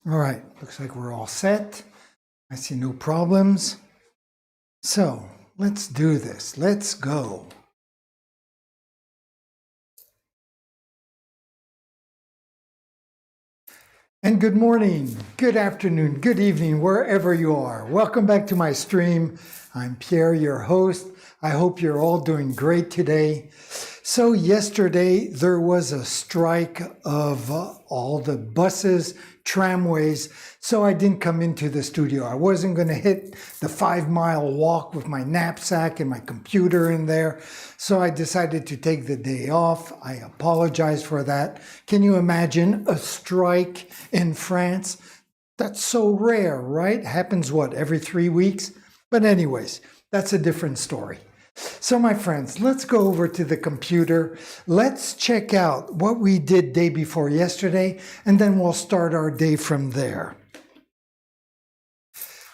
All right, looks like we're all set. I see no problems. So let's do this. Let's go. And good morning, good afternoon, good evening, wherever you are. Welcome back to my stream. I'm Pierre, your host. I hope you're all doing great today. So yesterday there was a strike of all the buses, tramways, so I didn't come into the studio. I wasn't going to hit the 5-mile walk with my knapsack and my computer in there, so I decided to take the day off. I apologize for that. Can you imagine a strike in France? That's so rare, right? Happens, what, every 3 weeks? But anyways, that's a different story. So my friends, let's go over to the computer. Let's check out what we did day before yesterday, and then we'll start our day from there.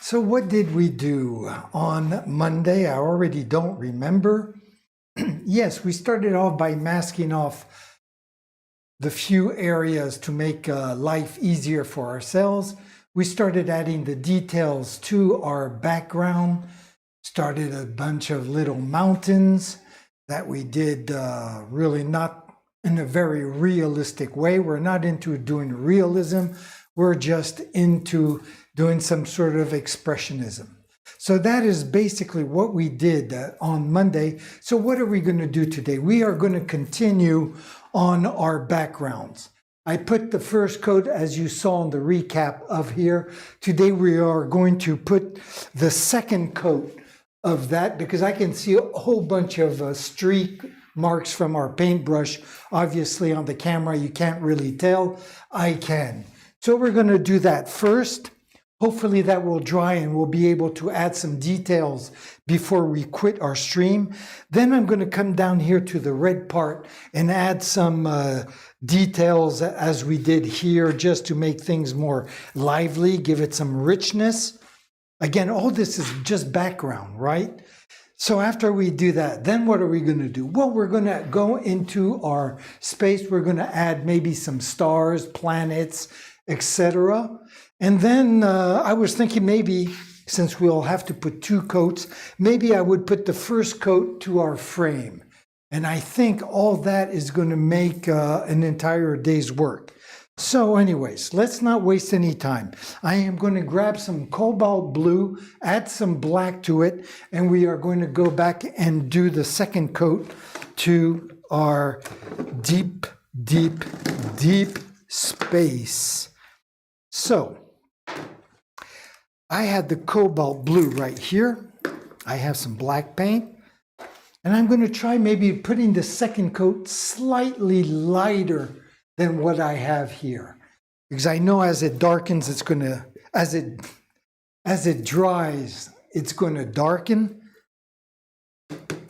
So what did we do on Monday? I already don't remember. Yes, we started off by masking off the few areas to make life easier for ourselves. We started adding the details to our background. Started a bunch of little mountains that we did really not in a very realistic way. We're not into doing realism. We're just into doing some sort of expressionism. So that is basically what we did on Monday. So what are we going to do today? We are going to continue on our backgrounds. I put the first coat, as you saw in the recap of here. Today we are going to put the second coat of that, because I can see a whole bunch of streak marks from our paintbrush. Obviously on the camera you can't really tell. I can. So we're going to do that first. Hopefully that will dry and we'll be able to add some details before we quit our stream. Then I'm going to come down here to the red part and add some details as we did here, just to make things more lively, give it some richness. Again, all this is just background, right? So after we do that, then what are we going to do? Well, we're going to go into our space. We're going to add maybe some stars, planets, etc. And then I was thinking maybe, since we'll have to put 2 coats, maybe I would put the first coat to our frame. And I think all that is going to make an entire day's work. So anyways, let's not waste any time. I am going to grab some cobalt blue, add some black to it, and we are going to go back and do the second coat to our deep, deep, deep space. So I had the cobalt blue right here. I have some black paint, and I'm going to try maybe putting the second coat slightly lighter than what I have here, because I know as it darkens, it's going to, as it dries, it's going to darken,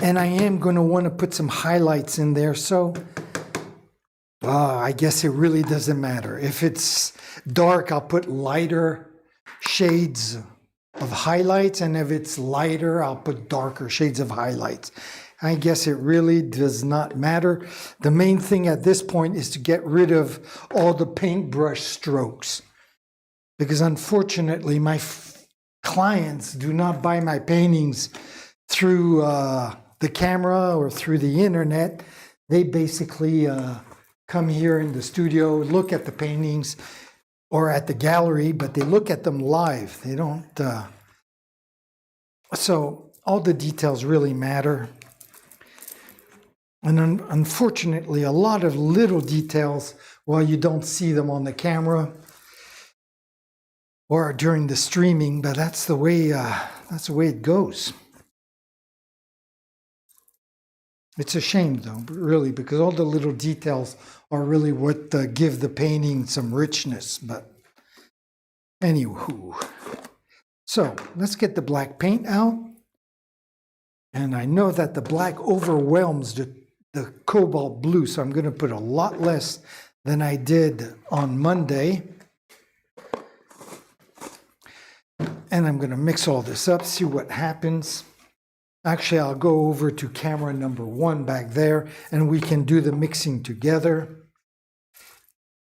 and I am going to want to put some highlights in there. So I guess it really doesn't matter. If it's dark, I'll put lighter shades of highlights, and if it's lighter, I'll put darker shades of highlights. I guess it really does not matter. The main thing at this point is to get rid of all the paintbrush strokes, because unfortunately my clients do not buy my paintings through the camera or through the internet. They basically come here in the studio, look at the paintings, or at the gallery, but they look at them live. They don't. So all the details really matter. And unfortunately, a lot of little details, well, you don't see them on the camera or during the streaming, but that's the way it goes. It's a shame, though, really, because all the little details are really what give the painting some richness. But anywho, so let's get the black paint out. And I know that the black overwhelms the cobalt blue, so I'm going to put a lot less than I did on Monday. And I'm going to mix all this up, see what happens. Actually, I'll go over to camera number 1 back there, and we can do the mixing together.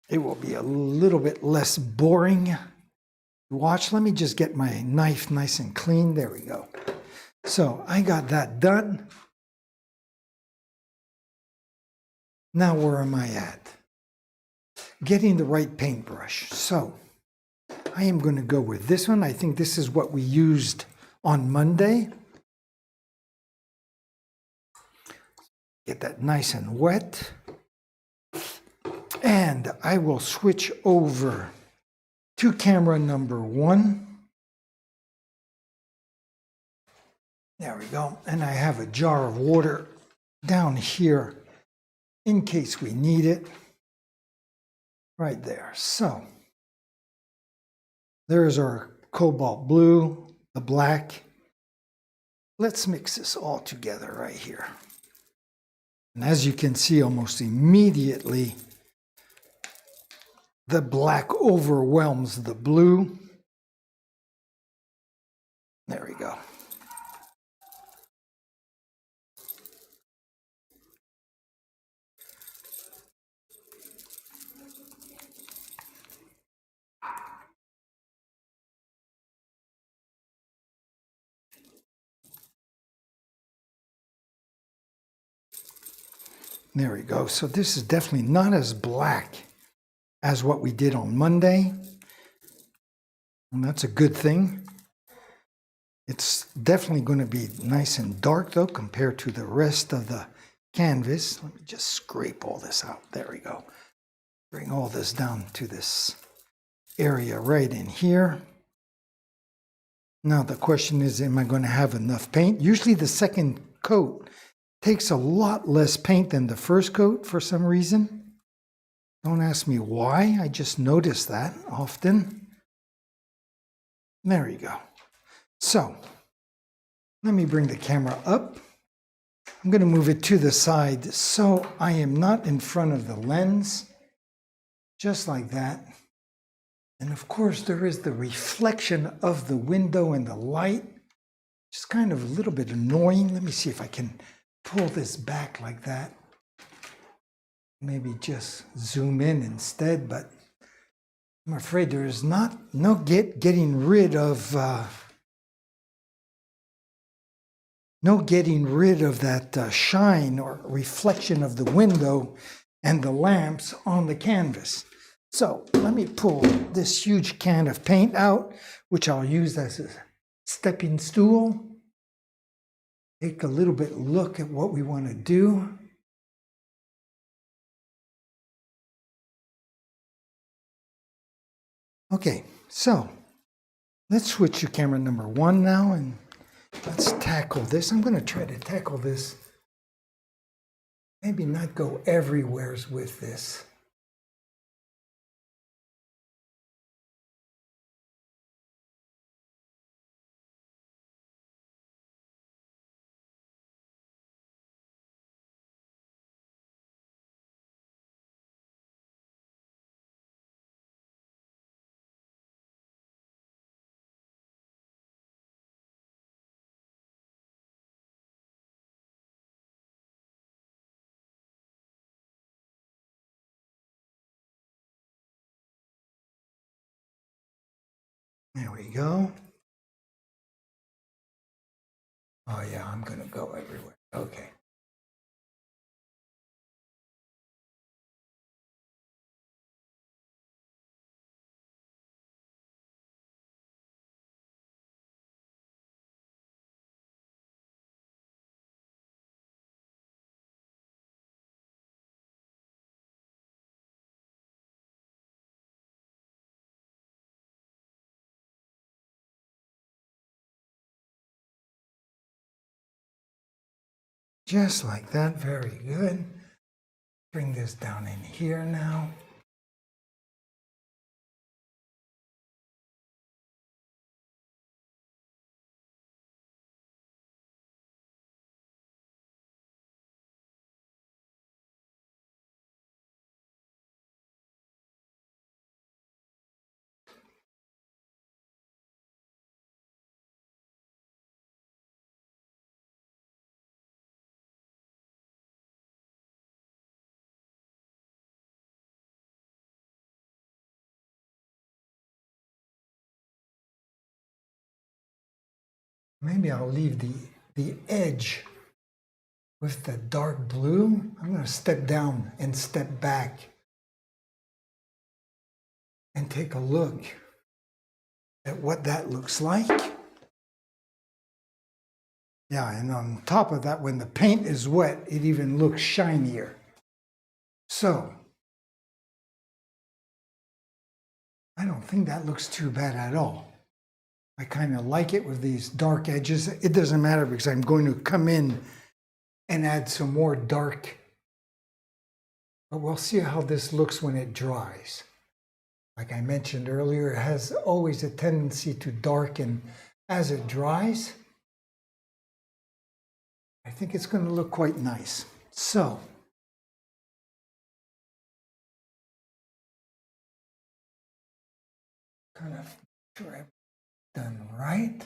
it will be a little bit less boring to watch. Let me just get my knife nice and clean. There we go. So I got that done. Now where am I at? Getting the right paintbrush. So I am going to go with this one. I think this is what we used on Monday. Get that nice and wet. And I will switch over to camera number 1. There we go. And I have a jar of water down here in case we need it. Right there. So there's our cobalt blue, the black. Let's mix this all together right here. And as you can see, almost immediately, the black overwhelms the blue. There we go. There we go. So this is definitely not as black as what we did on Monday. And that's a good thing. It's definitely going to be nice and dark though compared to the rest of the canvas. Let me just scrape all this out. There we go. Bring all this down to this area right in here. Now the question is, am I going to have enough paint? Usually the second coat takes a lot less paint than the first coat for some reason. Don't ask me why, I just notice that often. There you go. So, let me bring the camera up. I'm going to move it to the side so I am not in front of the lens. Just like that. And of course there is the reflection of the window and the light. It's kind of a little bit annoying. Let me see if I can pull this back like that. Maybe just zoom in instead, but I'm afraid there is no getting rid of that shine or reflection of the window and the lamps on the canvas. So let me pull this huge can of paint out, which I'll use as a stepping stool. Take a little bit look at what we want to do. Okay, so let's switch to camera number 1 now and let's tackle this. I'm going to try to tackle this. Maybe not go everywheres with this. There we go. Oh yeah, I'm going to go everywhere. Okay. Just like that, very good. Bring this down in here now. Maybe I'll leave the edge with the dark blue. I'm going to step down and step back and take a look at what that looks like. Yeah, and on top of that, when the paint is wet, it even looks shinier. So, I don't think that looks too bad at all. I kind of like it with these dark edges. It doesn't matter because I'm going to come in and add some more dark. But we'll see how this looks when it dries. Like I mentioned earlier, it has always a tendency to darken as it dries. I think it's going to look quite nice. So, kind of sure I've done right.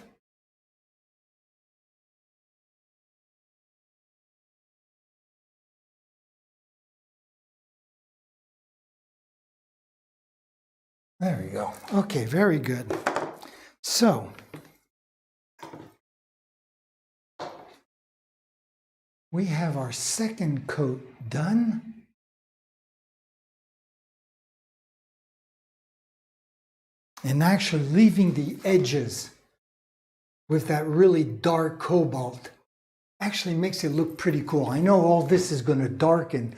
There we go. Okay, very good. So, we have our second coat done. And actually leaving the edges with that really dark cobalt actually makes it look pretty cool. I know all this is going to darken,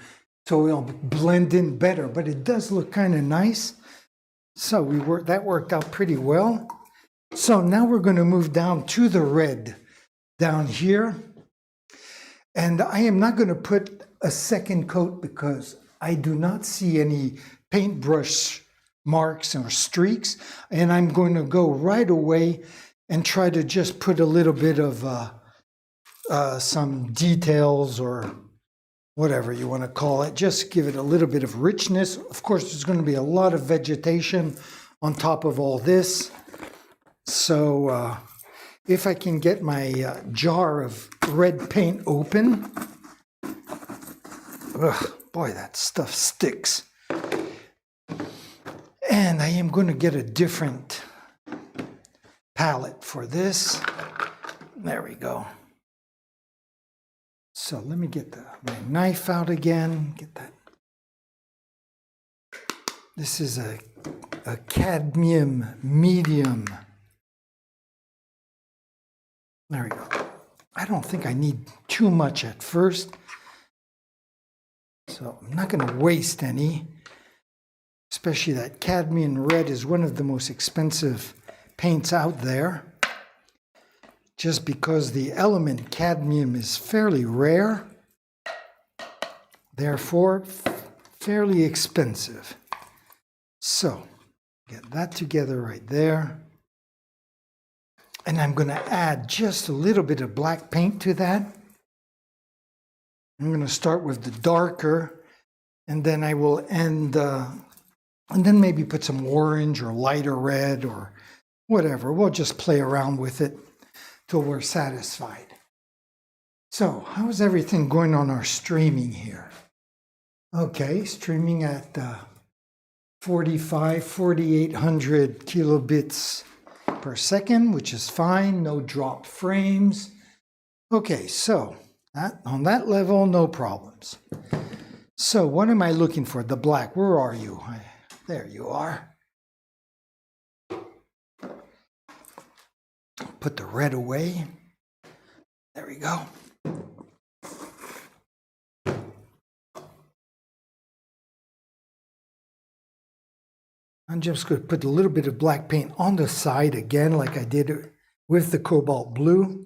so it'll blend in better, but it does look kind of nice. So that worked out pretty well. So now we're going to move down to the red down here. And I am not going to put a second coat because I do not see any paintbrush marks or streaks. And I'm going to go right away and try to just put a little bit of some details or whatever you want to call it. Just give it a little bit of richness. Of course, there's going to be a lot of vegetation on top of all this. So if I can get my jar of red paint open, ugh, boy, that stuff sticks. And I am going to get a different palette for this. There we go. So let me get my knife out again. Get that. This is a cadmium medium. There we go. I don't think I need too much at first. So I'm not going to waste any. Especially that cadmium red is one of the most expensive paints out there. Just because the element cadmium is fairly rare, therefore fairly expensive. So, get that together right there. And I'm going to add just a little bit of black paint to that. I'm going to start with the darker, and then I will end, and then maybe put some orange or lighter red or whatever. We'll just play around with it till we're satisfied. So, how is everything going on our streaming here? Okay, streaming at 4,800 kilobits per second, which is fine, no dropped frames. Okay, so on that level, no problems. So what am I looking for? The black, where are you? There you are. Put the red away. There we go. I'm just going to put a little bit of black paint on the side again, like I did with the cobalt blue.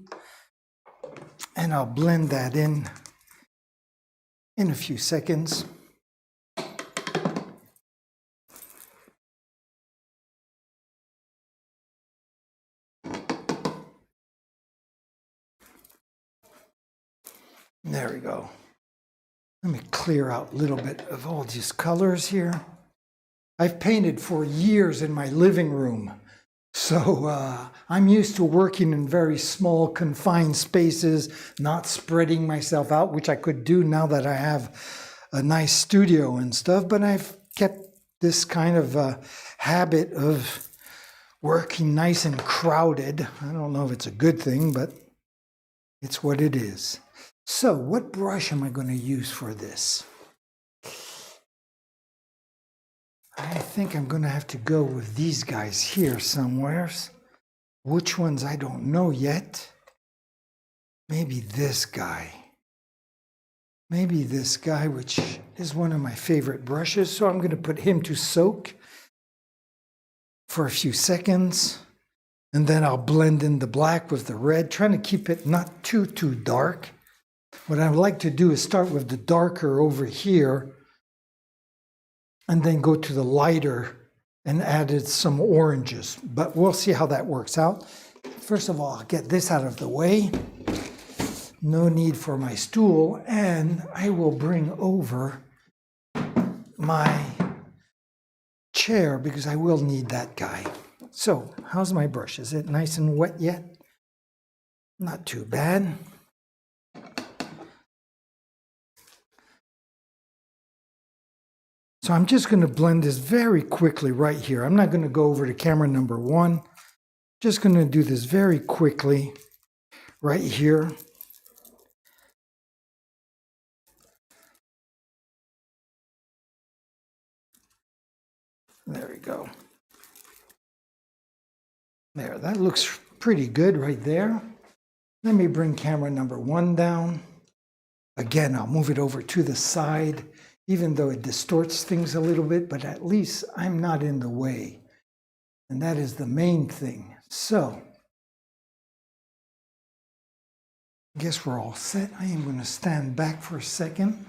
And I'll blend that in a few seconds. There we go. Let me clear out a little bit of all these colors here. I've painted for years in my living room, so I'm used to working in very small, confined spaces, not spreading myself out, which I could do now that I have a nice studio and stuff, but I've kept this kind of habit of working nice and crowded. I don't know if it's a good thing, but it's what it is. So what brush am I going to use for this? I think I'm going to have to go with these guys here somewheres. Which ones I don't know yet. Maybe this guy. Maybe this guy, which is one of my favorite brushes. So I'm going to put him to soak for a few seconds. And then I'll blend in the black with the red, trying to keep it not too dark. What I would like to do is start with the darker over here and then go to the lighter and added some oranges. But we'll see how that works out. First of all, I'll get this out of the way. No need for my stool. And I will bring over my chair because I will need that guy. So, how's my brush? Is it nice and wet yet? Not too bad. So I'm just going to blend this very quickly right here. I'm not going to go over to camera number 1. Just going to do this very quickly right here. There we go. There, that looks pretty good right there. Let me bring camera number 1 down. Again, I'll move it over to the side, even though it distorts things a little bit, but at least I'm not in the way. And that is the main thing. So, I guess we're all set. I am going to stand back for a second.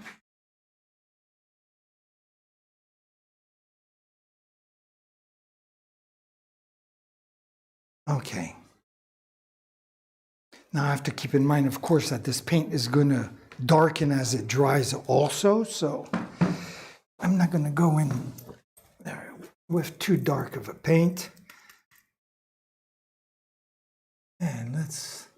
Okay. Now I have to keep in mind, of course, that this paint is going to darken as it dries also. So I'm not going to go in there with too dark of a paint. And let's...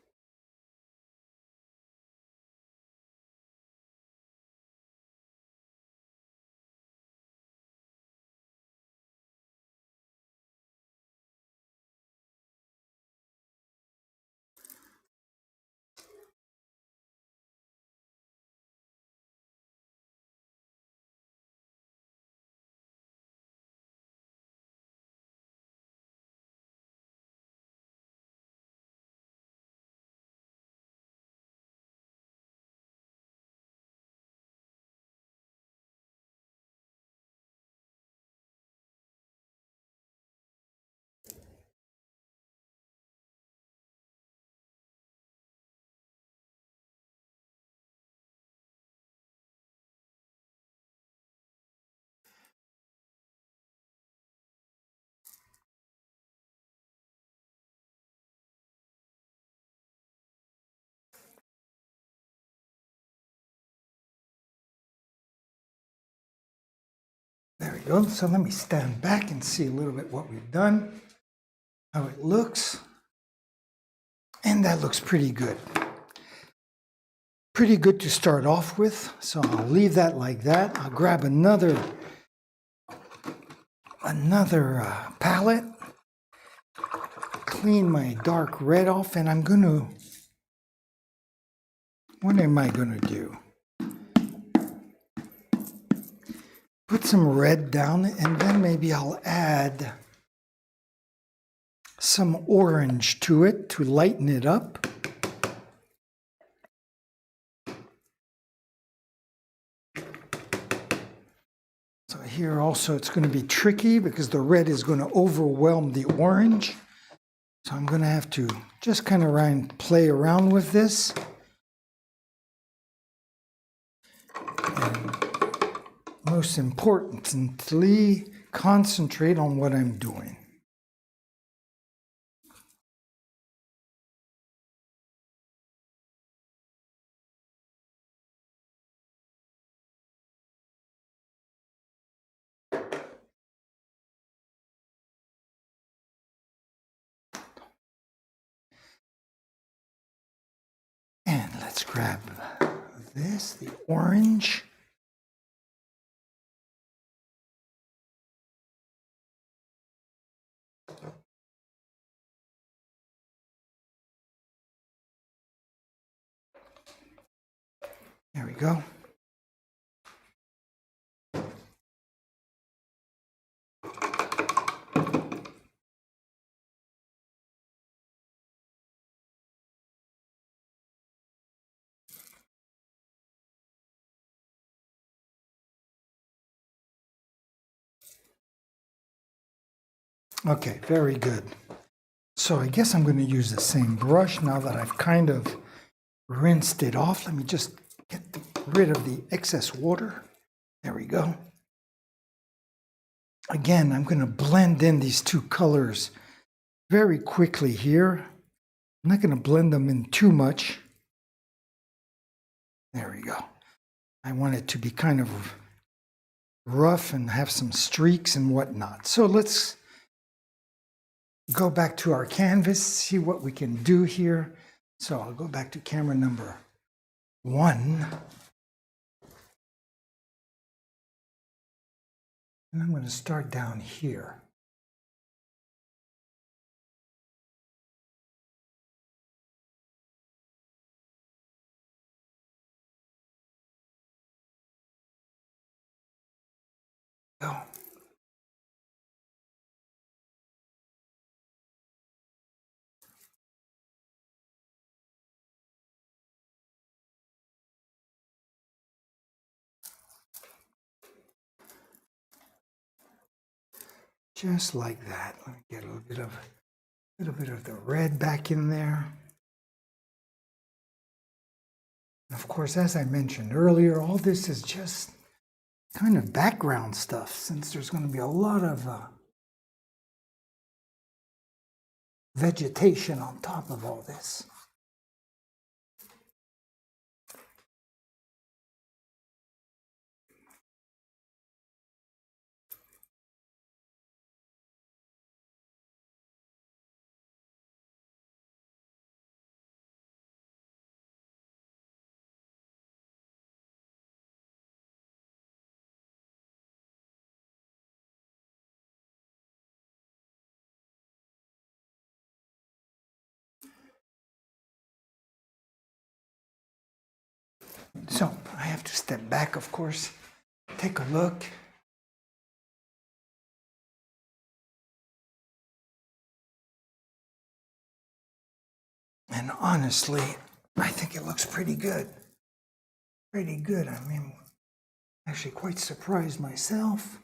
There we go. So let me stand back and see a little bit what we've done, how it looks. And that looks pretty good. Pretty good to start off with. So I'll leave that like that. I'll grab another palette, clean my dark red off, and I'm going to, what am I going to do? Put some red down, and then maybe I'll add some orange to it to lighten it up. So here also it's going to be tricky because the red is going to overwhelm the orange. So I'm going to have to just kind of play around with this. And most importantly, concentrate on what I'm doing. And let's grab this, the orange. There we go. Okay, very good. So I guess I'm going to use the same brush now that I've kind of rinsed it off. Let me just get rid of the excess water. There we go. Again, I'm going to blend in these two colors very quickly here. I'm not going to blend them in too much. There we go. I want it to be kind of rough and have some streaks and whatnot. So let's go back to our canvas, see what we can do here. So I'll go back to camera number 1. And I'm going to start down here. Go. Just like that. Let me get a little bit of the red back in there. And of course, as I mentioned earlier, all this is just kind of background stuff, since there's going to be a lot of vegetation on top of all this. So I have to step back, of course, take a look. And honestly, I think it looks pretty good. Pretty good. I mean, actually quite surprised myself.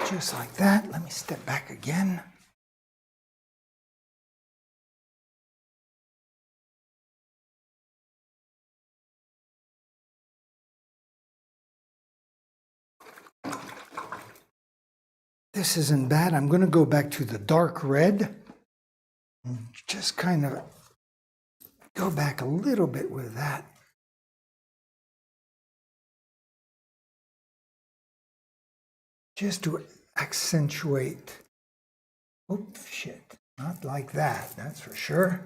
Just like that. Let me step back again. This isn't bad. I'm going to go back to the dark red and just kind of go back a little bit with that. Just to accentuate. Oh, shit. Not like that, that's for sure.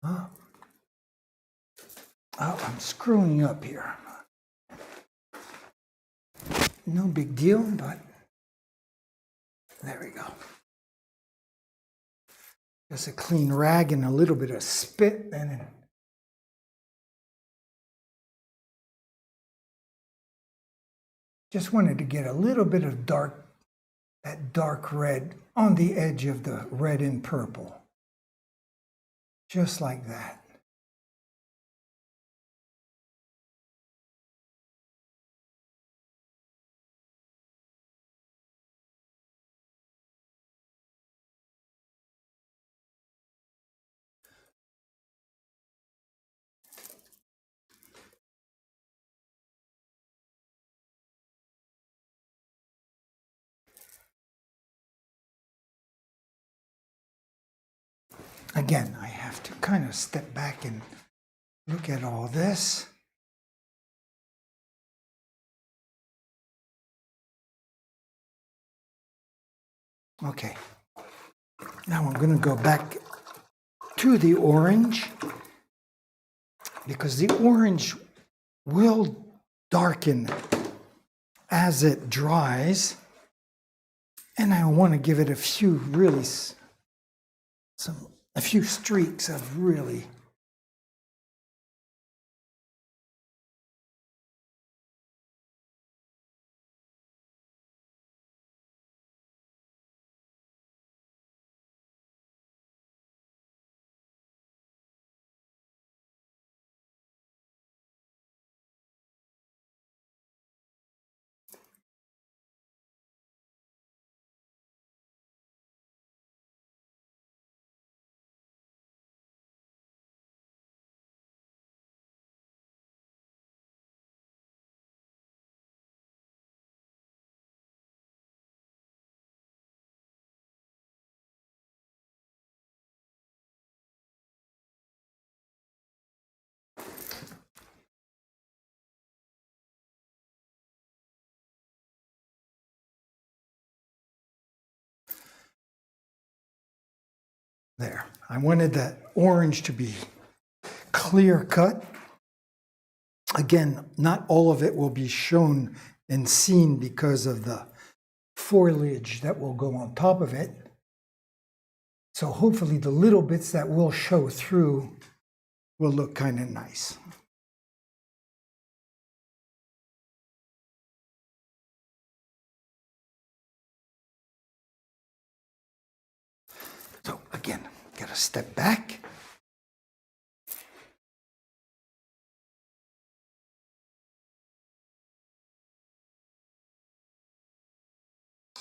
Oh, I'm screwing up here. No big deal, but there we go. Just a clean rag and a little bit of spit, and just wanted to get a little bit of that dark red on the edge of the red and purple. Just like that. Again, I have to kind of step back and look at all this. Okay. Now I'm going to go back to the orange, because the orange will darken as it dries, and I want to give it a few a few streaks of really there. I wanted that orange to be clear cut. Again, not all of it will be shown and seen because of the foliage that will go on top of it. So hopefully the little bits that will show through will look kind of nice. So again, got to step back.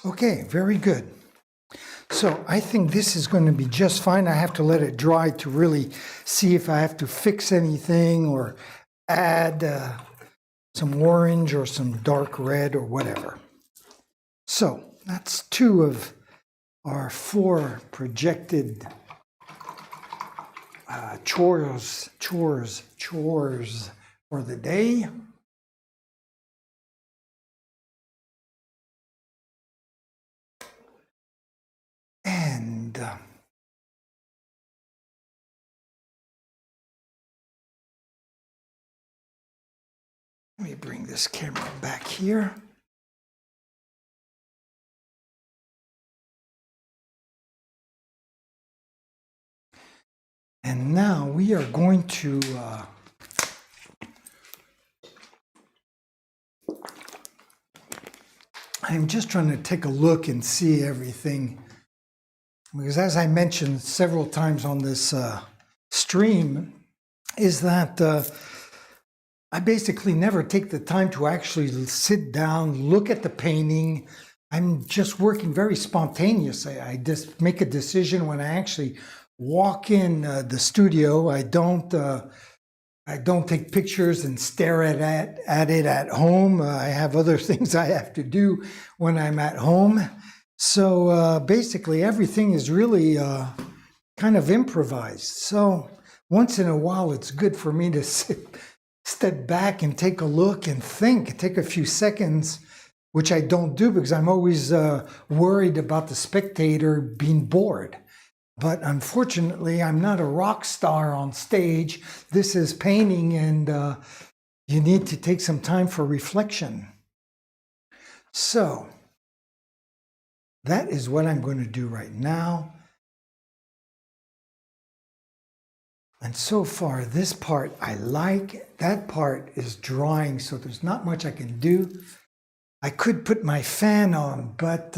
Okay, very good. So I think this is going to be just fine. I have to let it dry to really see if I have to fix anything or add some orange or some dark red or whatever. So that's 2 of our 4 projected chores for the day. And let me bring this camera back here. And now we are going to I'm just trying to take a look and see everything, because as I mentioned several times on this stream, is that I basically never take the time to actually sit down, look at the painting. I'm just working very spontaneously. I just make a decision when I actually walk in the studio. I don't take pictures and stare at it at home. I have other things I have to do when I'm at home. So basically everything is really kind of improvised. So once in a while, it's good for me to step back and take a look and think, take a few seconds, which I don't do because I'm always worried about the spectator being bored. But unfortunately, I'm not a rock star on stage. This is painting, and you need to take some time for reflection. So that is what I'm going to do right now. And so far, this part I like. That part is drying, so there's not much I can do. I could put my fan on, but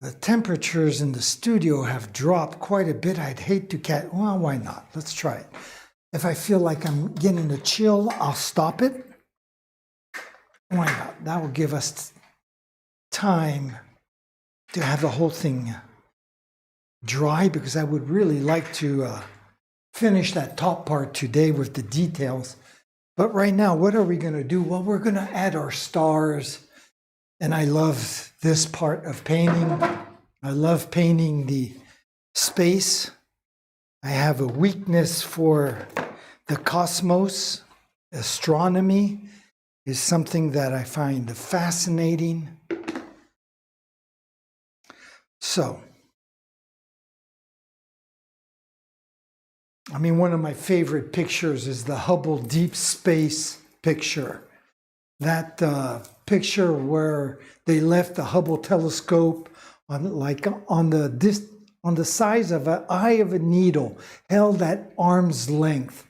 the temperatures in the studio have dropped quite a bit. I'd hate to well, why not? Let's try it. If I feel like I'm getting a chill, I'll stop it. Why not? That will give us time to have the whole thing dry, because I would really like to finish that top part today with the details. But right now, what are we going to do? Well, we're going to add our stars. And I love this part of painting. I love painting the space. I have a weakness for the cosmos. Astronomy is something that I find fascinating. So, I mean, one of my favorite pictures is the Hubble deep space picture. That picture where they left the Hubble telescope on the size of an eye of a needle, held at arm's length.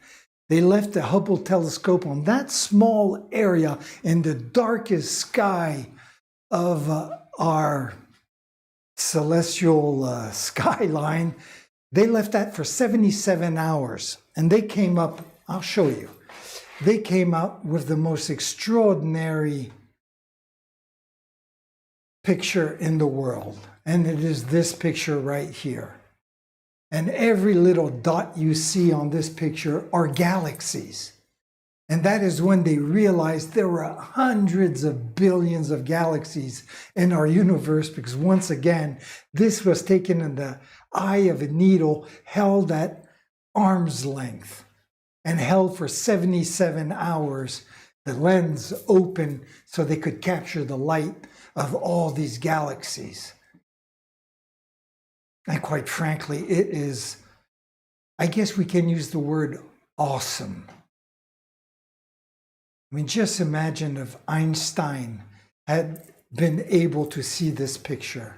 They left the Hubble telescope on that small area in the darkest sky of our celestial skyline. They left that for 77 hours, and they came up, I'll show you, they came up with the most extraordinary picture in the world, and it is this picture right here. And every little dot you see on this picture are galaxies. And that is when they realized there were hundreds of billions of galaxies in our universe, because once again, this was taken in the eye of a needle, held at arm's length, and held for 77 hours, the lens open so they could capture the light of all these galaxies. And quite frankly, it is, I guess we can use the word awesome. I mean, just imagine if Einstein had been able to see this picture,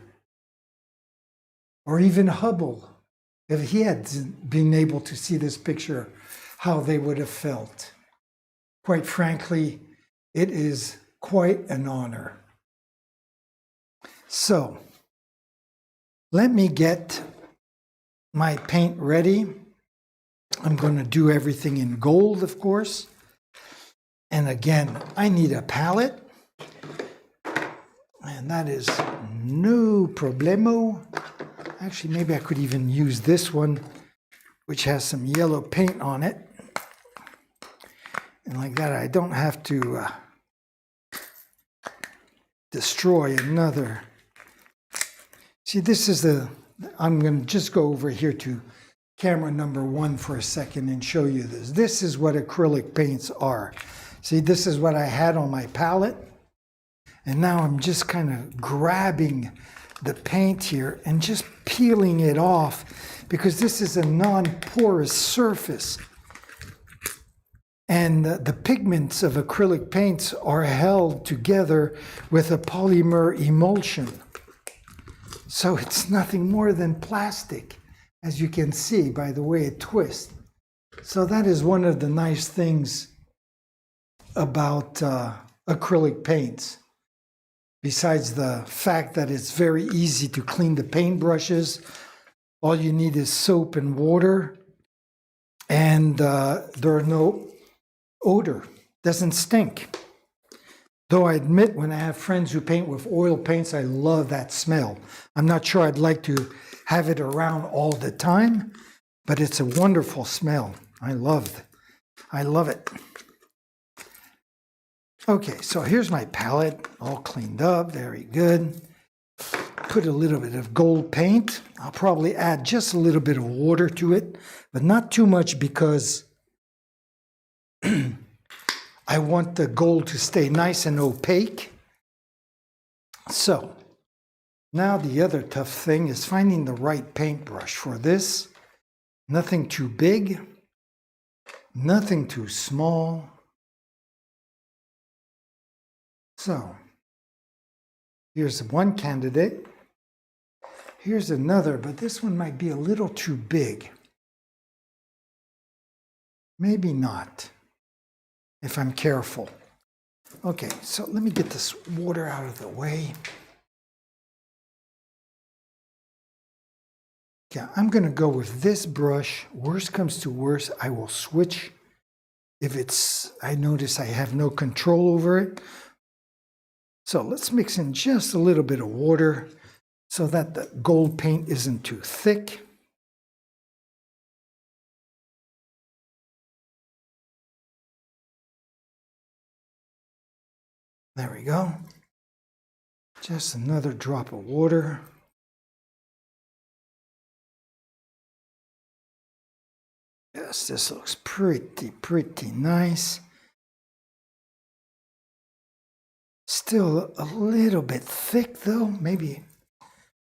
or even Hubble, if he had been able to see this picture, how they would have felt. Quite frankly, it is quite an honor. So, let me get my paint ready. I'm going to do everything in gold, of course. And again, I need a palette. And that is no problemo. Actually, maybe I could even use this one, which has some yellow paint on it. And like that, I don't have to destroy another. See, this is I'm going to just go over here to camera number 1 for a second and show you this. This is what acrylic paints are. See, this is what I had on my palette. And now I'm just kind of grabbing the paint here and just peeling it off, because this is a non-porous surface. And the pigments of acrylic paints are held together with a polymer emulsion. So it's nothing more than plastic, as you can see by the way it twists. So that is one of the nice things about acrylic paints. Besides the fact that it's very easy to clean the paintbrushes, all you need is soap and water, and there are no odor, doesn't stink. Though I admit, when I have friends who paint with oil paints, I love that smell. I'm not sure I'd like to have it around all the time, but it's a wonderful smell. I love it. Okay, so here's my palette, all cleaned up, very good. Put a little bit of gold paint. I'll probably add just a little bit of water to it, but not too much, because I want the gold to stay nice and opaque. So, now the other tough thing is finding the right paintbrush for this. Nothing too big, nothing too small. So, here's one candidate. Here's another, but this one might be a little too big. Maybe not, if I'm careful. Okay, so let me get this water out of the way. Yeah, I'm going to go with this brush. Worst comes to worst, I will switch if I notice I have no control over it. So let's mix in just a little bit of water so that the gold paint isn't too thick. There we go. Just another drop of water. Yes, this looks pretty nice. Still a little bit thick though, maybe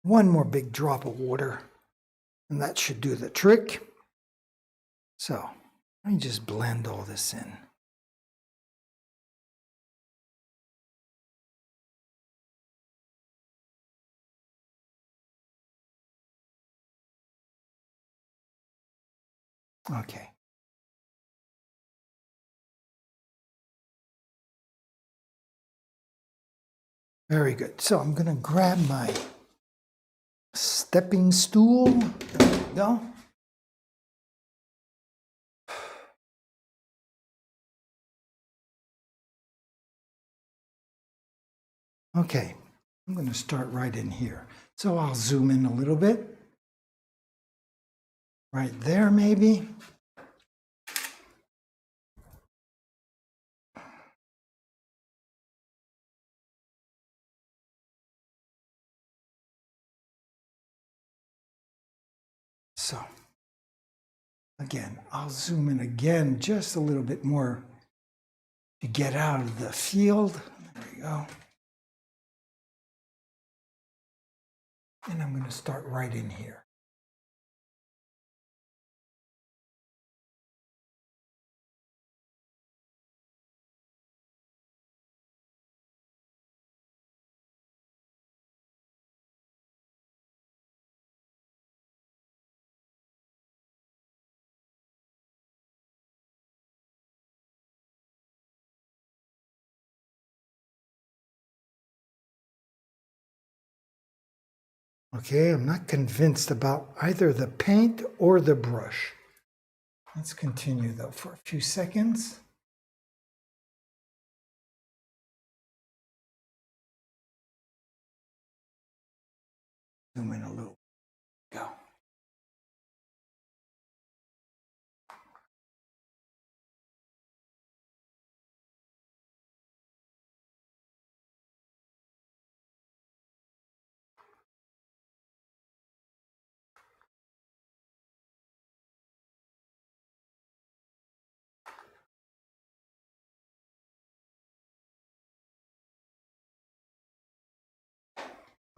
One more big drop of water, and that should do the trick. So let me just blend all this in. Okay. Very good. So I'm going to grab my stepping stool. There we go. Okay, I'm going to start right in here. So I'll zoom in a little bit. Right there, maybe. So again, I'll zoom in again just a little bit more to get out of the field. There we go. And I'm going to start right in here. Okay, I'm not convinced about either the paint or the brush. Let's continue though for a few seconds. Zoom in a little. Go.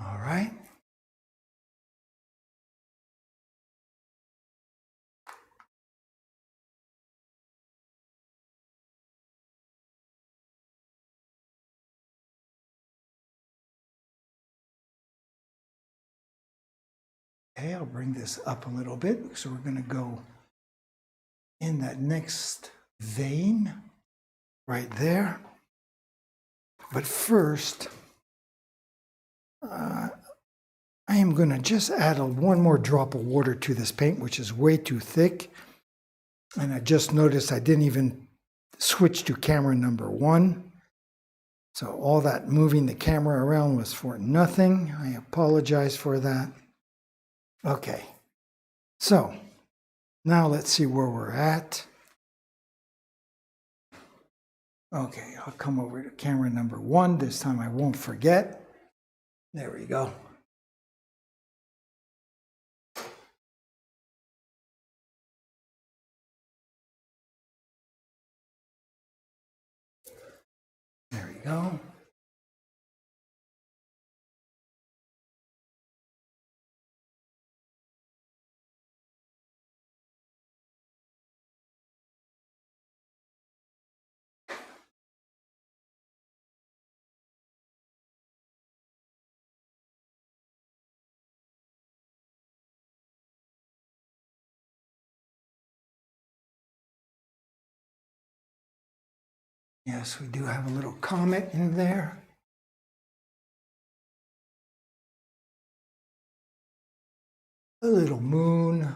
All right. Okay, I'll bring this up a little bit. So we're going to go in that next vein right there. But first, I am going to just add one more drop of water to this paint, which is way too thick. And I just noticed I didn't even switch to camera number 1. So all that moving the camera around was for nothing. I apologize for that. Okay, so now let's see where we're at. Okay, I'll come over to camera number 1. This time I won't forget. There we go. There we go. Yes, we do have a little comet in there. A little moon.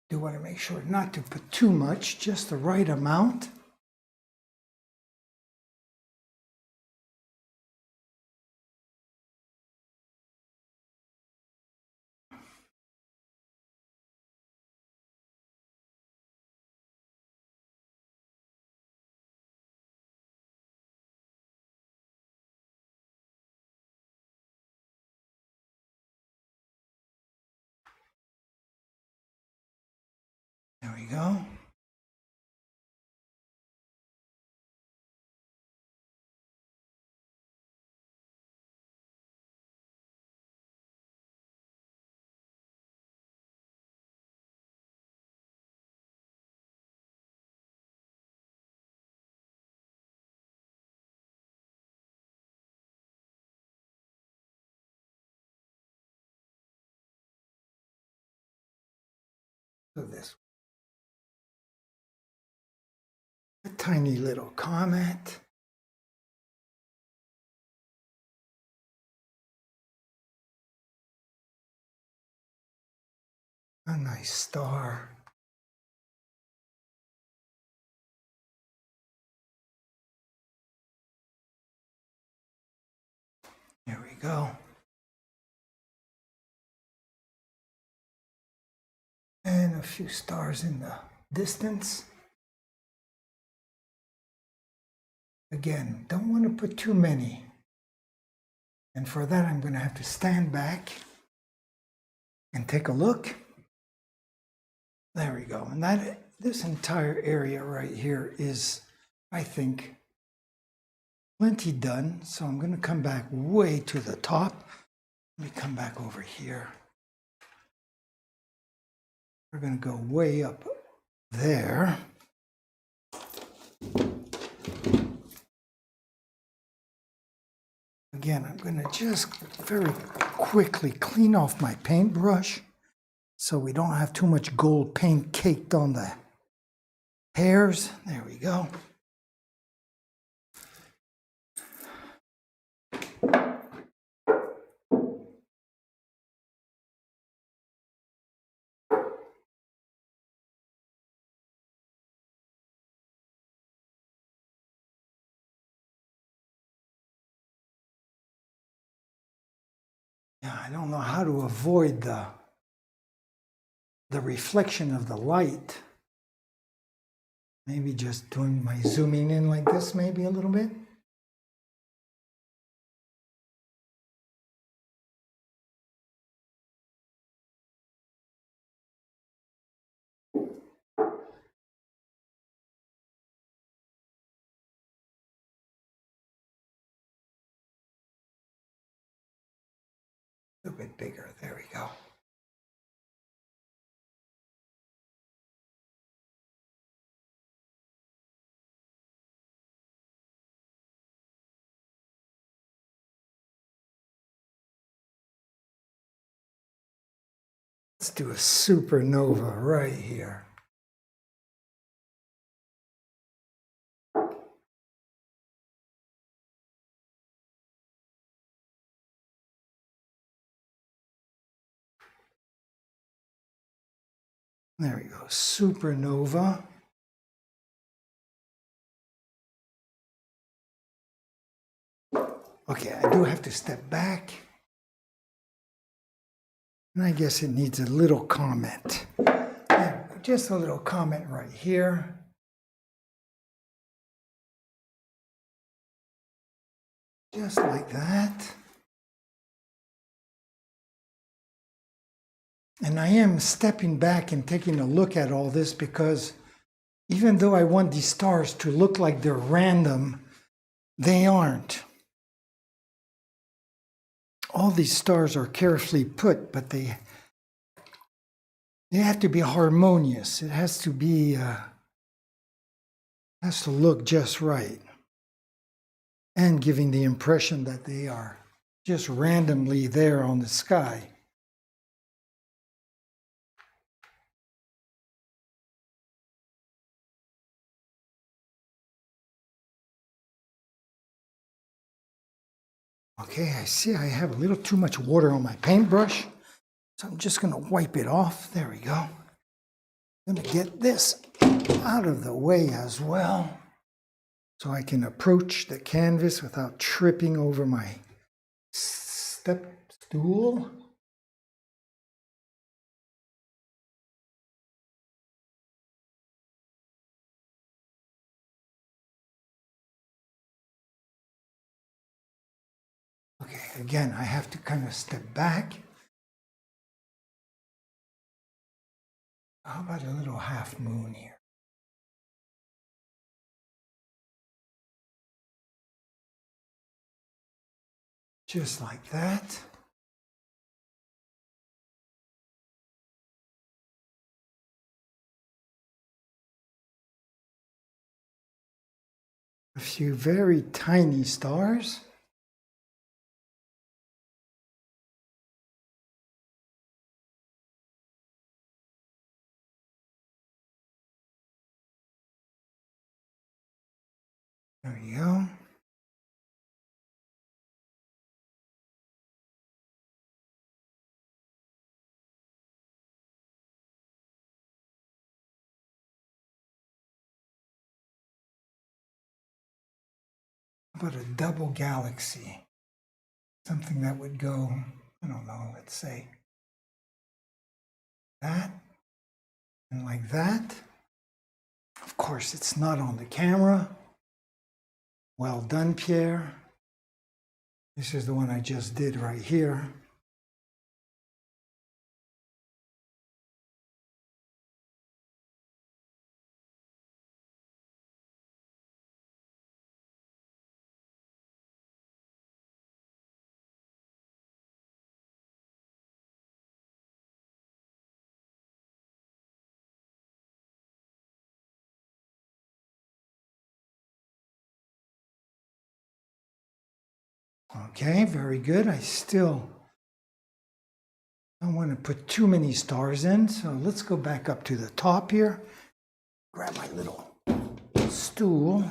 Do want to make sure not to put too much, just the right amount. we go. So this, a tiny little comet. A nice star. There we go. And a few stars in the distance. Again, don't want to put too many. And for that, I'm going to have to stand back and take a look. There we go. And this entire area right here is, I think, plenty done. So I'm going to come back way to the top. Let me come back over here. We're going to go way up there. Again, I'm going to just very quickly clean off my paintbrush so we don't have too much gold paint caked on the hairs. There we go. Yeah, I don't know how to avoid the reflection of the light. Maybe just doing my zooming in like this, maybe a little bit. A little bit bigger, there we go. Let's do a supernova right here. There we go, supernova. Okay, I do have to step back. And I guess it needs a little comment. There, just a little comment right here. Just like that. And I am stepping back and taking a look at all this because even though I want these stars to look like they're random, they aren't. All these stars are carefully put, but they have to be harmonious. It has to be, has to look just right. And giving the impression that they are just randomly there on the sky. Okay, I see I have a little too much water on my paintbrush, so I'm just going to wipe it off. There we go. I'm going to get this out of the way as well, so I can approach the canvas without tripping over my step stool. Okay, again, I have to kind of step back. How about a little half moon here? Just like that. A few very tiny stars. There we go. How about a double galaxy? Something that would go, I don't know, let's say that and like that. Of course, it's not on the camera. Well done, Pierre. This is the one I just did right here. Okay, very good. I still don't want to put too many stars in, so let's go back up to the top here. Grab my little stool.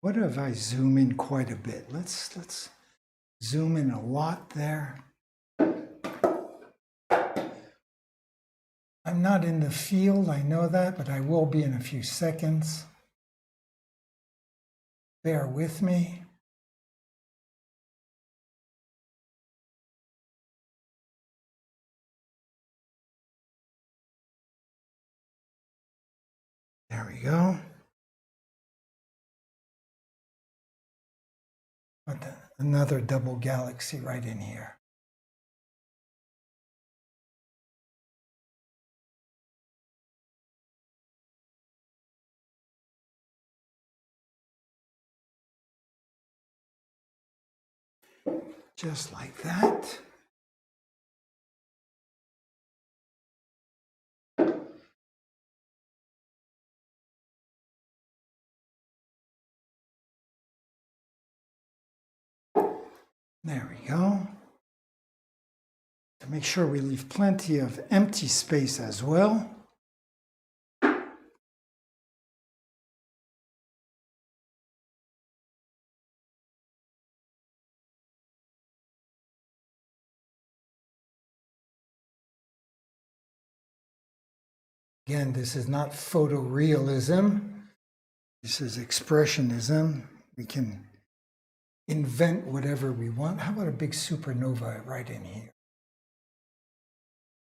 What if I zoom in quite a bit? Let's zoom in a lot there. I'm not in the field, I know that, but I will be in a few seconds. Bear with me. There we go. But another double galaxy right in here. Just like that. There we go. To make sure we leave plenty of empty space as well. Again, this is not photorealism. This is expressionism. We can invent whatever we want. How about a big supernova right in here?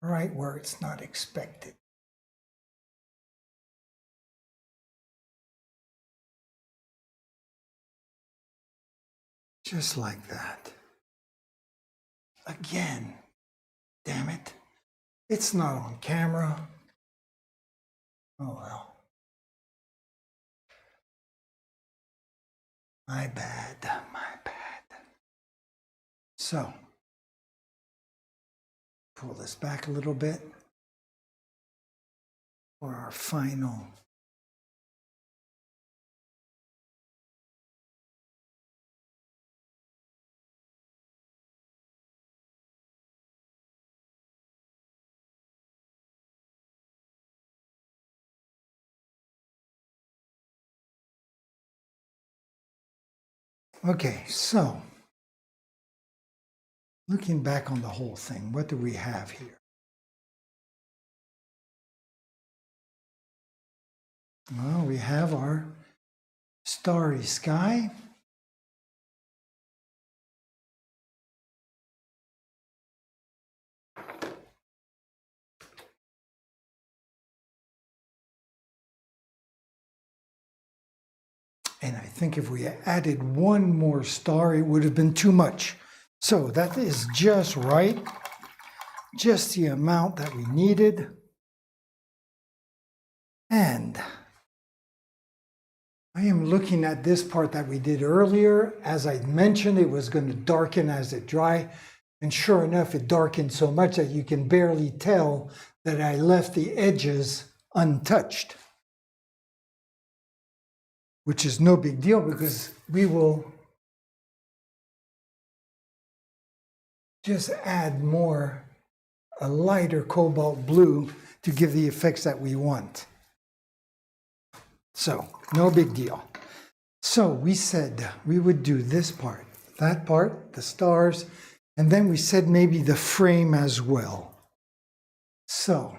Right where it's not expected. Just like that. Again, damn it. It's not on camera. Oh well. My bad, my bad. So, pull this back a little bit for our final. Okay, so looking back on the whole thing, what do we have here? Well, we have our starry sky. And I think if we added one more star, it would have been too much. So that is just right, just the amount that we needed. And I am looking at this part that we did earlier. As I mentioned, it was going to darken as it dry. And sure enough, it darkened so much that you can barely tell that I left the edges untouched. Which is no big deal because we will just add more, a lighter cobalt blue to give the effects that we want. So, no big deal. So we said we would do this part, that part, the stars, and then we said maybe the frame as well. So,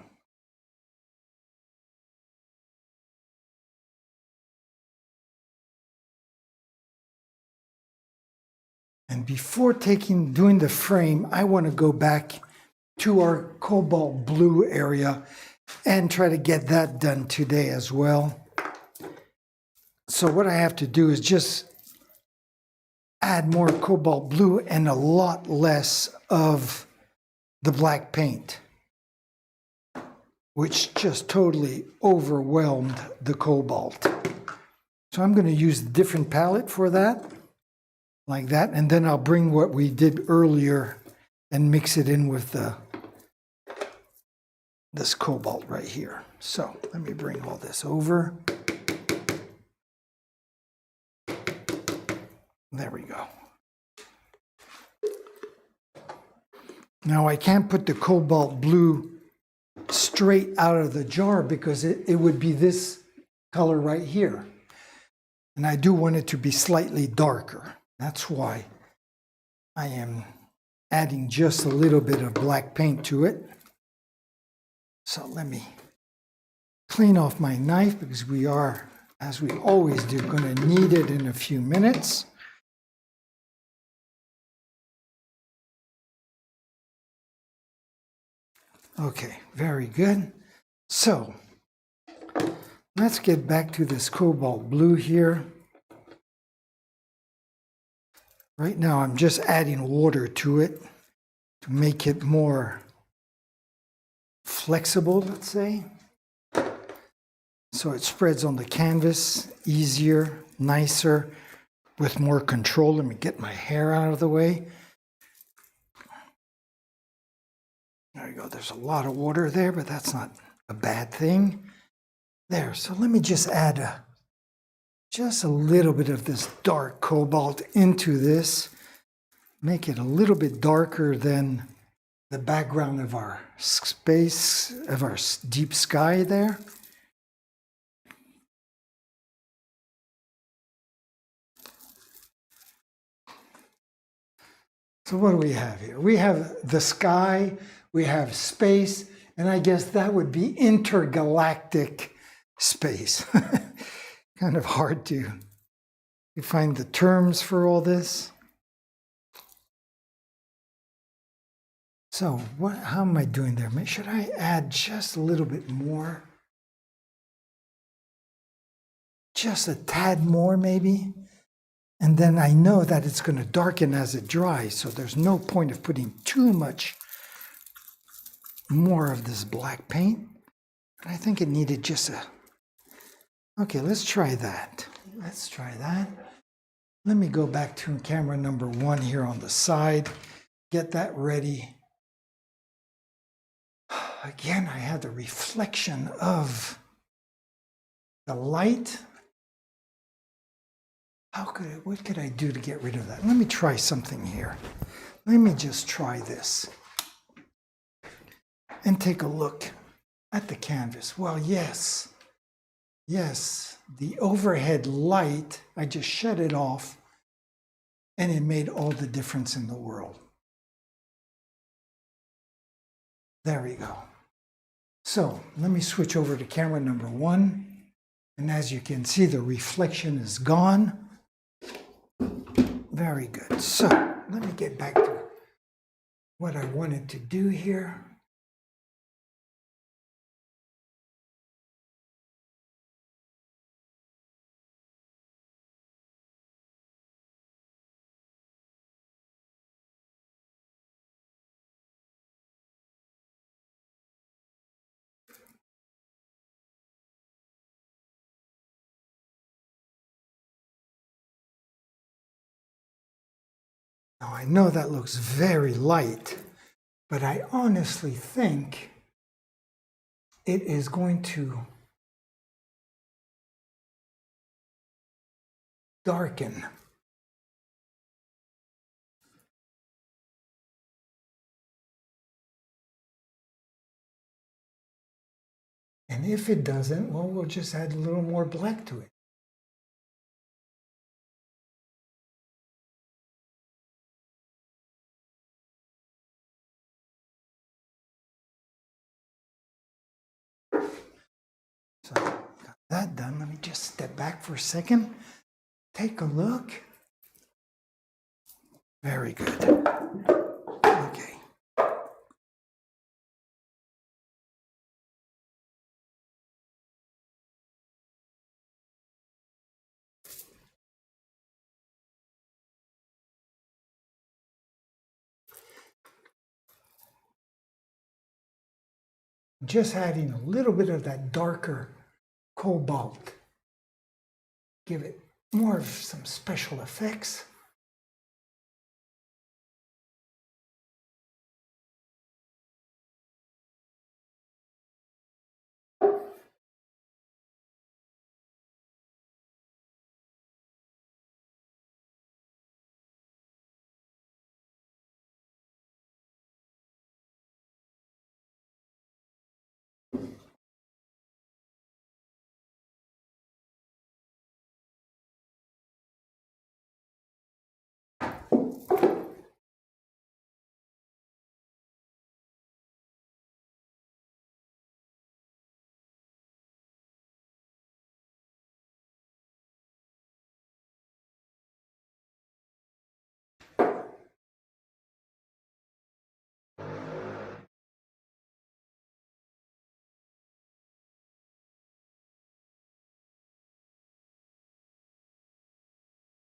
and before doing the frame, I want to go back to our cobalt blue area and try to get that done today as well. So what I have to do is just add more cobalt blue and a lot less of the black paint, which just totally overwhelmed the cobalt. So I'm going to use a different palette for that, like that, and then I'll bring what we did earlier and mix it in with this cobalt right here. So let me bring all this over. There we go. Now I can't put the cobalt blue straight out of the jar because it would be this color right here. And I do want it to be slightly darker. That's why I am adding just a little bit of black paint to it. So let me clean off my knife because we are, as we always do, going to need it in a few minutes. Okay, very good. So let's get back to this cobalt blue here. Right now I'm just adding water to it to make it more flexible, let's say. So it spreads on the canvas easier, nicer, with more control. Let me get my hair out of the way. There you go. There's a lot of water there, but that's not a bad thing. There. So let me just add just a little bit of this dark cobalt into this. Make it a little bit darker than the background of our space, of our deep sky there. So what do we have here? We have the sky, we have space, and I guess that would be intergalactic space. Kind of hard to find the terms for all this. So how am I doing there? Should I add just a little bit more? Just a tad more maybe? And then I know that it's going to darken as it dries, so there's no point of putting too much more of this black paint. But I think it needed just a... Okay, let's try that. Let's try that. Let me go back to camera number 1 here on the side. Get that ready. Again, I have the reflection of the light. What could I do to get rid of that? Let me try something here. Let me just try this. And take a look at the canvas. Well, yes, the overhead light, I just shut it off and it made all the difference in the world. There we go. So let me switch over to camera number 1. And as you can see, the reflection is gone. Very good. So let me get back to what I wanted to do here. Now I know that looks very light, but I honestly think it is going to darken. And if it doesn't, well, we'll just add a little more black to it. So got that done. Let me just step back for a second. Take a look. Very good. Okay. Just adding a little bit of that darker cobalt. Give it more of some special effects.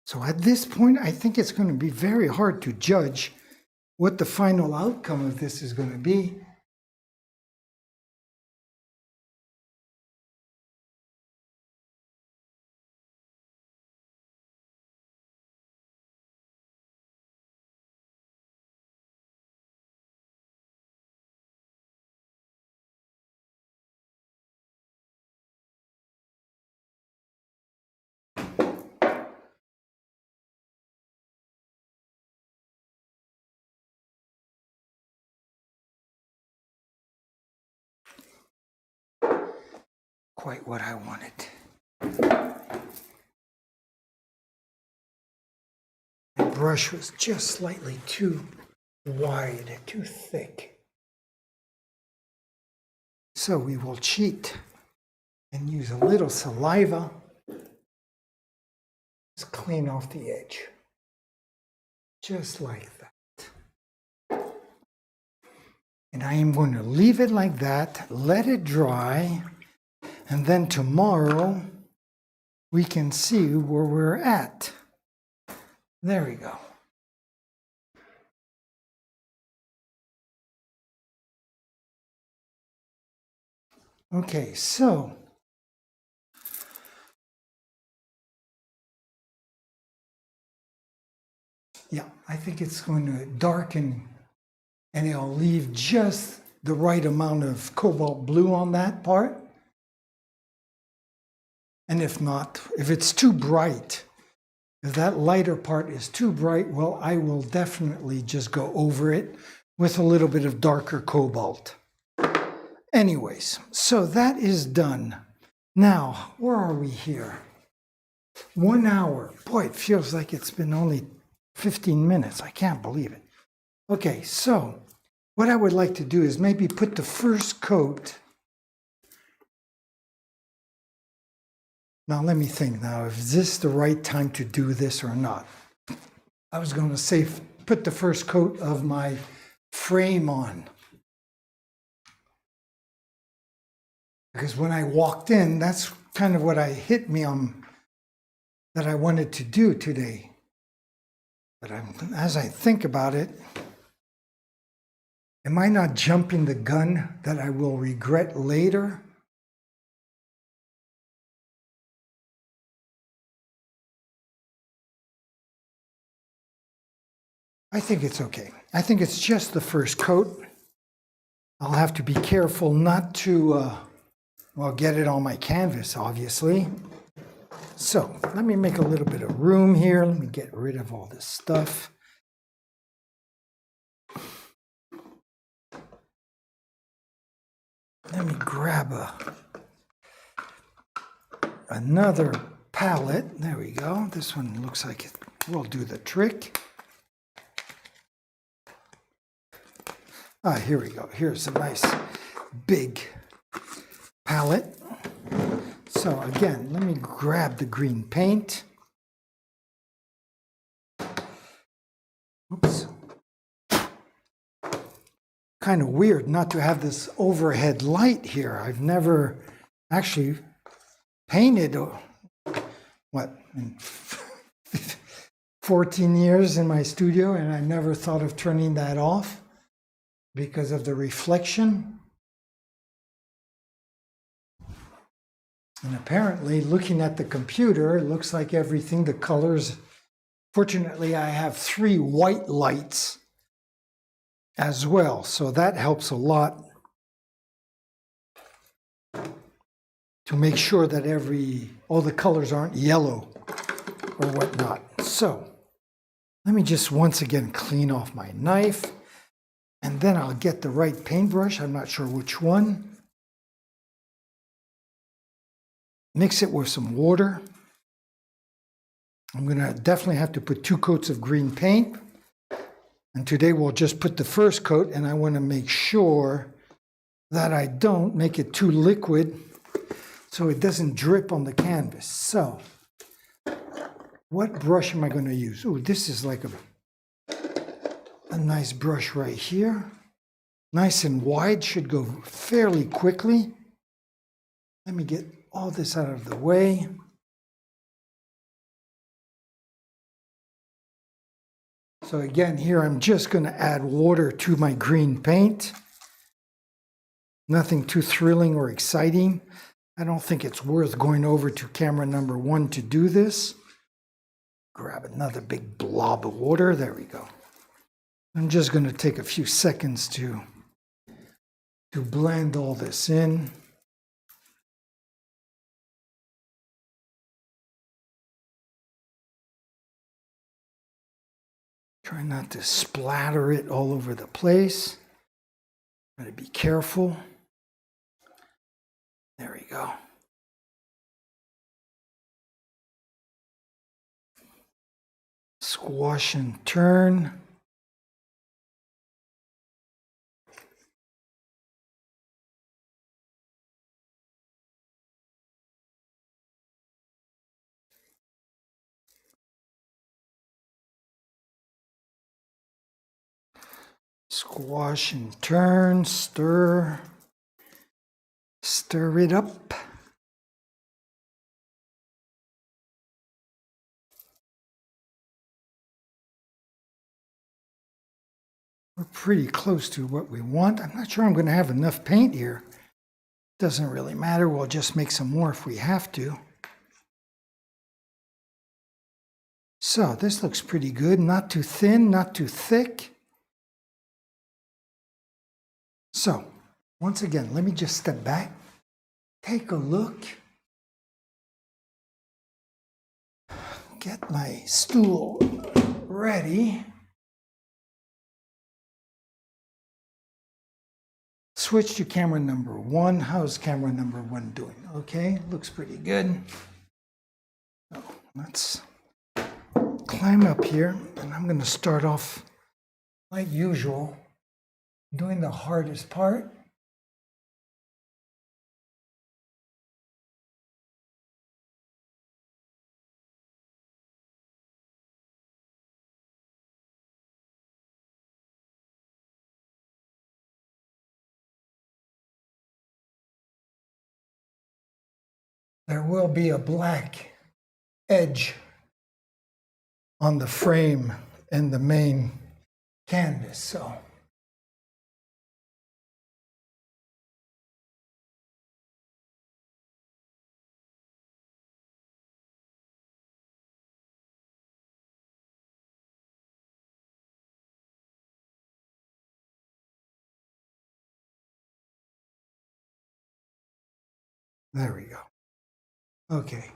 So at this point, I think it's going to be very hard to judge what the final outcome of this is going to be. Quite what I wanted. The brush was just slightly too wide, too thick. So we will cheat and use a little saliva. Just clean off the edge. Just like that. And I am going to leave it like that, let it dry, and then tomorrow we can see where we're at. There we go. Okay, so yeah, I think it's going to darken and it'll leave just the right amount of cobalt blue on that part. And if not, if it's too bright, if that lighter part is too bright, well, I will definitely just go over it with a little bit of darker cobalt. Anyways, so that is done. Now, where are we here? 1 hour. Boy, it feels like it's been only 15 minutes. I can't believe it. Okay, so what I would like to do is maybe put the first coat. Now, let me think now, is this the right time to do this or not? I was going to say put the first coat of my frame on. Because when I walked in, that's kind of what hit me on that I wanted to do today. But as I think about it, am I not jumping the gun that I will regret later? I think it's okay. I think it's just the first coat. I'll have to be careful not to, well, get it on my canvas, obviously. So let me make a little bit of room here. Let me get rid of all this stuff. Let me grab another palette. There we go. This one looks like it will do the trick. Here we go. Here's a nice big palette. So again, let me grab the green paint. Oops. Kind of weird not to have this overhead light here. I've never actually painted, what, in 14 years in my studio, and I never thought of turning that off because of the reflection. And apparently, looking at the computer, it looks like everything, the colors. Fortunately, I have 3 white lights as well, so that helps a lot to make sure that all the colors aren't yellow or whatnot. So let me just once again clean off my knife, and then I'll get the right paintbrush. I'm not sure which one. Mix it with some water. I'm gonna definitely have to put 2 coats of green paint. And today we'll just put the first coat, and I wanna make sure that I don't make it too liquid so it doesn't drip on the canvas. So, what brush am I gonna use? Oh, this is like a nice brush right here. Nice and wide, should go fairly quickly. Let me get all this out of the way. So again, here I'm just going to add water to my green paint. Nothing too thrilling or exciting. I don't think it's worth going over to camera number 1 to do this. Grab another big blob of water. There we go. I'm just going to take a few seconds to blend all this in. Try not to splatter it all over the place. Try to be careful. There we go. Squash and turn. Squash and turn, stir it up. We're pretty close to what we want. I'm not sure I'm going to have enough paint here. Doesn't really matter. We'll just make some more if we have to. So this looks pretty good. Not too thin, not too thick. So once again, let me just step back. Take a look. Get my stool ready. Switch to camera number 1. How's camera number 1 doing? Okay, looks pretty good. So let's climb up here, and I'm going to start off like usual, doing the hardest part. There will be a black edge on the frame and the main canvas, so There we go. Okay.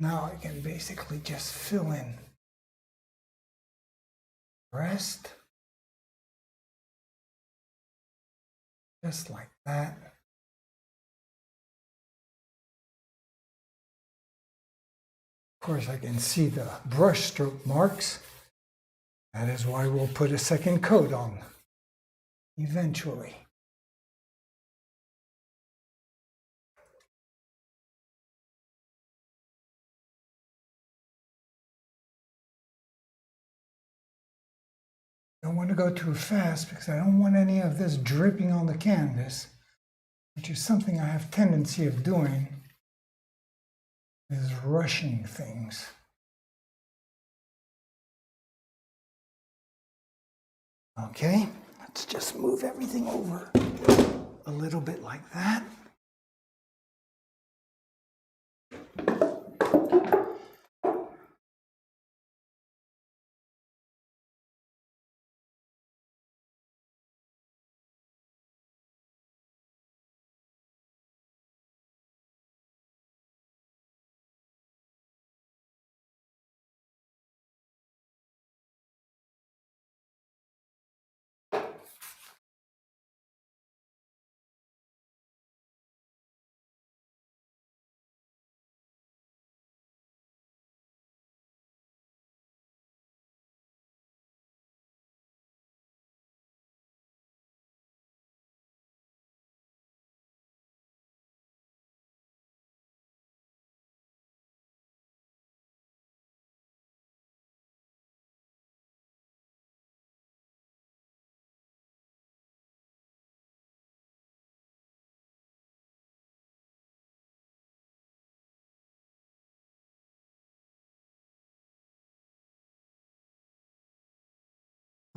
Now I can basically just fill in rest. Just like that. Of course, I can see the brush stroke marks. That is why we'll put a second coat on eventually. Don't want to go too fast because I don't want any of this dripping on the canvas, which is something I have tendency of doing, is rushing things. Okay, let's just move everything over a little bit like that.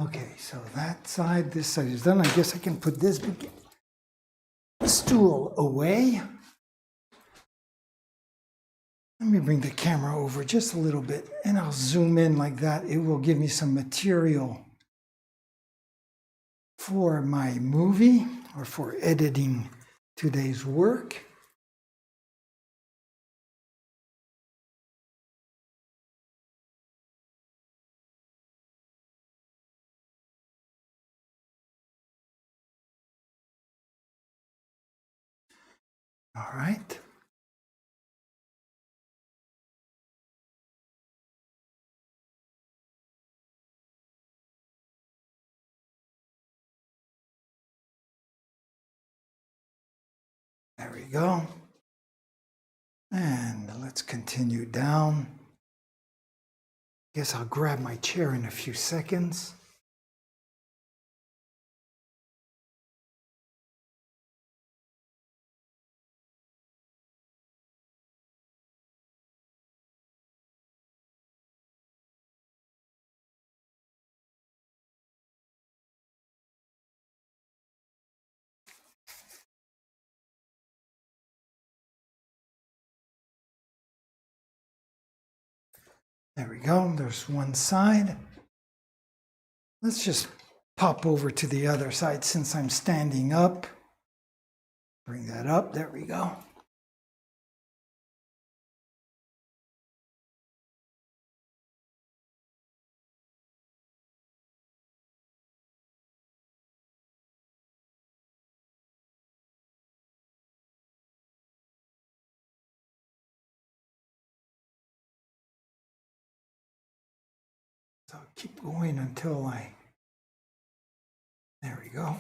Okay, so that side, this side is done. I guess I can put this stool away. Let me bring the camera over just a little bit and I'll zoom in like that. It will give me some material for my movie or for editing today's work. All right. There we go. And let's continue down. Guess I'll grab my chair in a few seconds. There we go. There's one side. Let's just pop over to the other side since I'm standing up. Bring that up. There we go. So I'll keep going until there we go.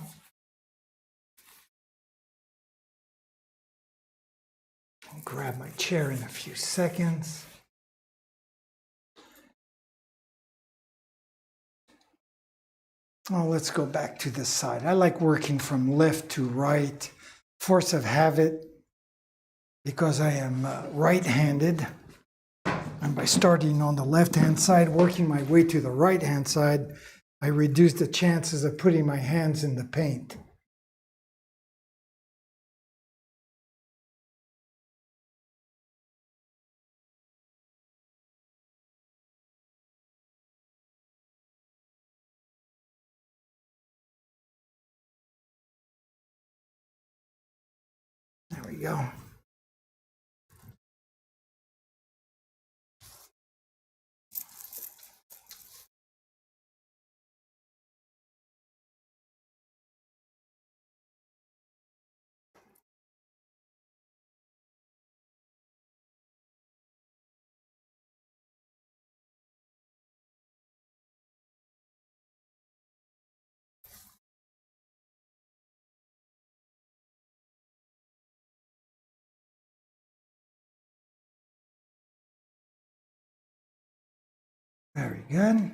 I'll grab my chair in a few seconds. Oh, let's go back to this side. I like working from left to right. Force of habit, because I am right-handed. And by starting on the left-hand side, working my way to the right-hand side, I reduce the chances of putting my hands in the paint. There we go. Very good.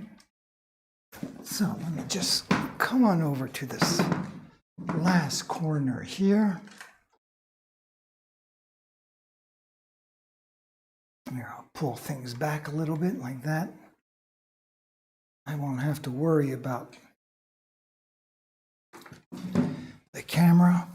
So let me just come on over to this last corner here. Here, I'll pull things back a little bit like that. I won't have to worry about the camera.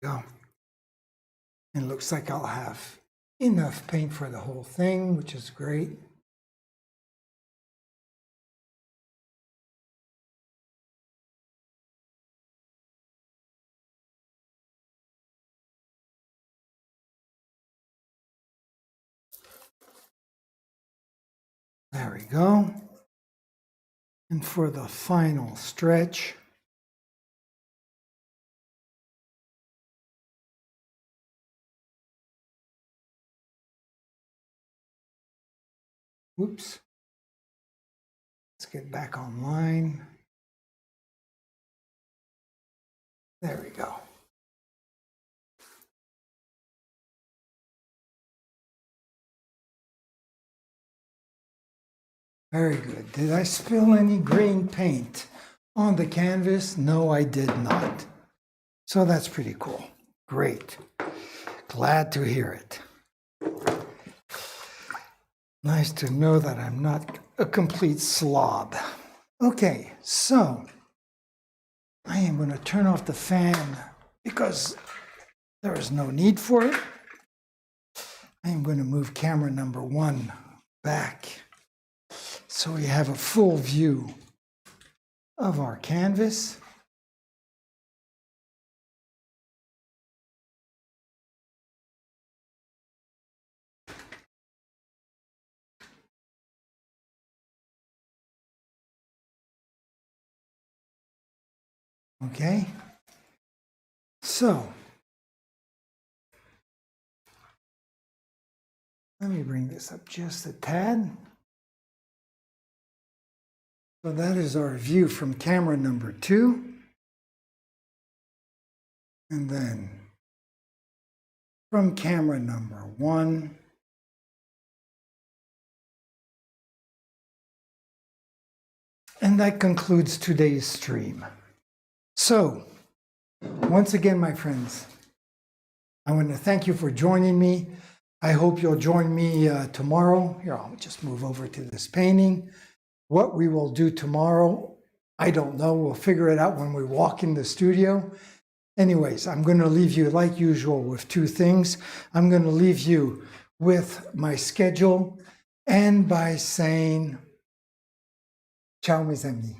Go. It looks like I'll have enough paint for the whole thing, which is great. There we go. And for the final stretch, whoops. Let's get back online. There we go. Very good. Did I spill any green paint on the canvas? No, I did not. So that's pretty cool. Great. Glad to hear it. Nice to know that I'm not a complete slob. Okay, so I am going to turn off the fan because there is no need for it. I am going to move camera number 1 back so we have a full view of our canvas. Okay, so let me bring this up just a tad. So that is our view from camera number 2. And then from camera number 1. And that concludes today's stream. So, once again, my friends, I want to thank you for joining me. I hope you'll join me tomorrow. Here, I'll just move over to this painting. What we will do tomorrow, I don't know. We'll figure it out when we walk in the studio. Anyways, I'm going to leave you, like usual, with 2 things. I'm going to leave you with my schedule and by saying, ciao, mes amis.